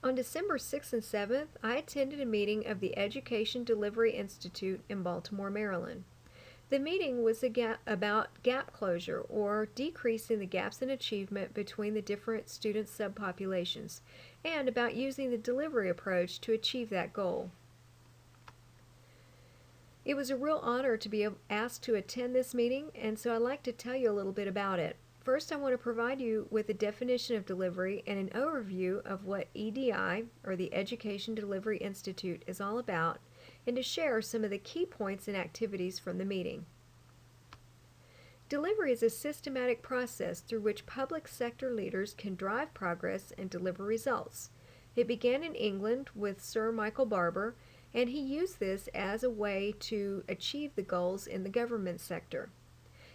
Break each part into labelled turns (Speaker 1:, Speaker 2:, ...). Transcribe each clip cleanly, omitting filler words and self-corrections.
Speaker 1: On December 6th and 7th, I attended a meeting of the Education Delivery Institute in Baltimore, Maryland. The meeting was about gap closure, or decreasing the gaps in achievement between the different student subpopulations, and about using the delivery approach to achieve that goal. It was a real honor to be asked to attend this meeting, and so I'd like to tell you a little bit about it. First, I want to provide you with a definition of delivery and an overview of what EDI, or the Education Delivery Institute, is all about, and to share some of the key points and activities from the meeting. Delivery is a systematic process through which public sector leaders can drive progress and deliver results. It began in England with Sir Michael Barber, and he used this as a way to achieve the goals in the government sector.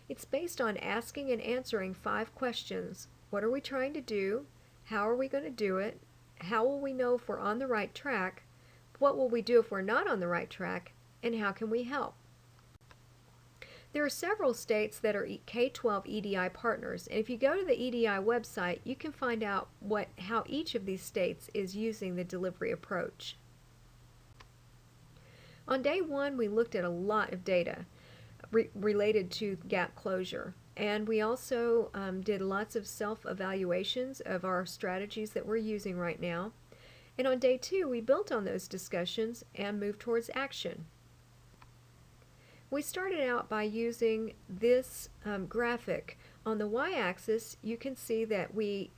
Speaker 1: It's based on asking and answering 5 questions. What are we trying to do? How are we going to do it? How will we know if we're on the right track? What will we do if we're not on the right track? And how can we help? There are several states that are K-12 EDI partners, and if you go to the EDI website, you can find out how each of these states is using the delivery approach. On day 1, we looked at a lot of data related to gap closure, and we also did lots of self-evaluations of our strategies that we're using right now. And on day 2, we built on those discussions and moved towards action. We started out by using this graphic. On the y-axis, you can see that we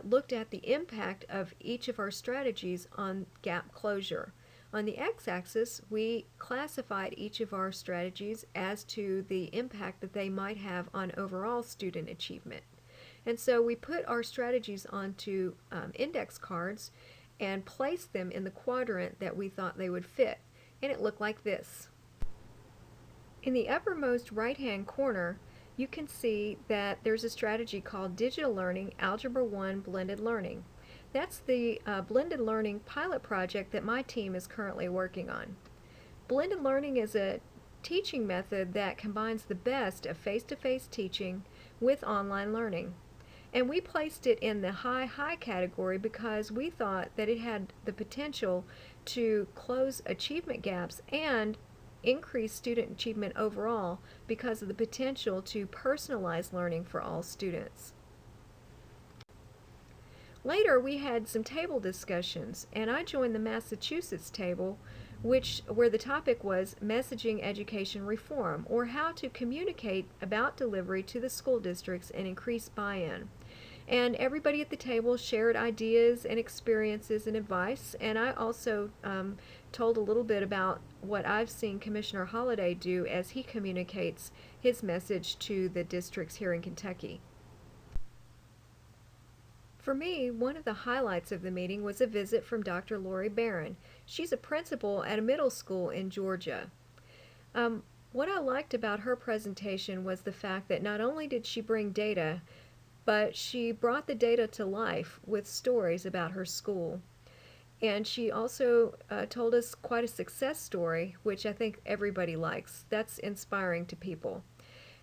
Speaker 1: looked at the impact of each of our strategies on gap closure. On the x-axis, we classified each of our strategies as to the impact that they might have on overall student achievement. And so we put our strategies onto index cards and placed them in the quadrant that we thought they would fit, and it looked like this. In the uppermost right-hand corner, you can see that there's a strategy called Digital Learning Algebra 1 Blended Learning. That's the blended learning pilot project that my team is currently working on. Blended learning is a teaching method that combines the best of face-to-face teaching with online learning. And we placed it in the high category because we thought that it had the potential to close achievement gaps and increase student achievement overall because of the potential to personalize learning for all students. Later, we had some table discussions, and I joined the Massachusetts table, where the topic was messaging education reform, or how to communicate about delivery to the school districts and increase buy-in. And everybody at the table shared ideas and experiences and advice, and I also told a little bit about what I've seen Commissioner Holliday do as he communicates his message to the districts here in Kentucky. For me, one of the highlights of the meeting was a visit from Dr. Lori Barron. She's a principal at a middle school in Georgia. What I liked about her presentation was the fact that not only did she bring data, but she brought the data to life with stories about her school. And she also told us quite a success story, which I think everybody likes. That's inspiring to people.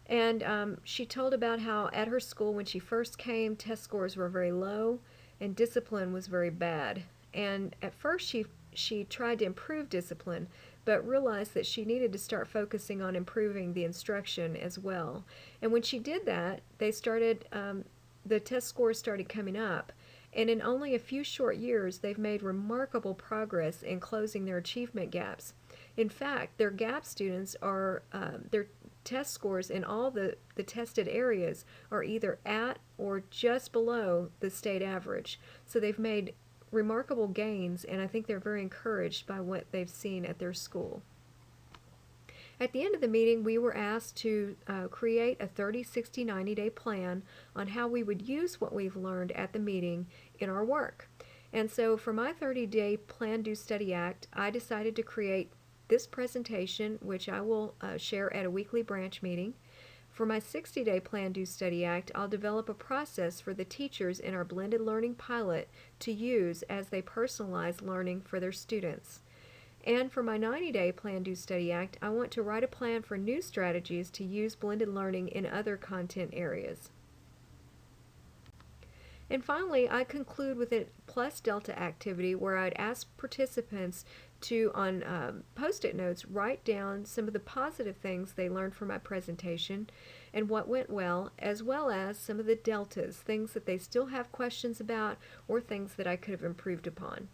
Speaker 1: And she told about how at her school when she first came, test scores were very low and discipline was very bad. And at first she tried to improve discipline, but realized that she needed to start focusing on improving the instruction as well. And when she did that, the test scores started coming up. And in only a few short years, they've made remarkable progress in closing their achievement gaps. In fact, their gap students are, their test scores in all the tested areas are either at or just below the state average. So they've made remarkable gains, and I think they're very encouraged by what they've seen at their school. At the end of the meeting, we were asked to create a 30, 60, 90-day plan on how we would use what we've learned at the meeting in our work. And so for my 30-day Plan, Do, Study, Act, I decided to create this presentation, which I will share at a weekly branch meeting. For my 60-day Plan, Do, Study, Act, I'll develop a process for the teachers in our blended learning pilot to use as they personalize learning for their students. And for my 90-day Plan, Do, Study, Act, I want to write a plan for new strategies to use blended learning in other content areas. And finally, I conclude with a plus delta activity where I'd ask participants to, on post-it notes, write down some of the positive things they learned from my presentation and what went well as some of the deltas, things that they still have questions about or things that I could have improved upon.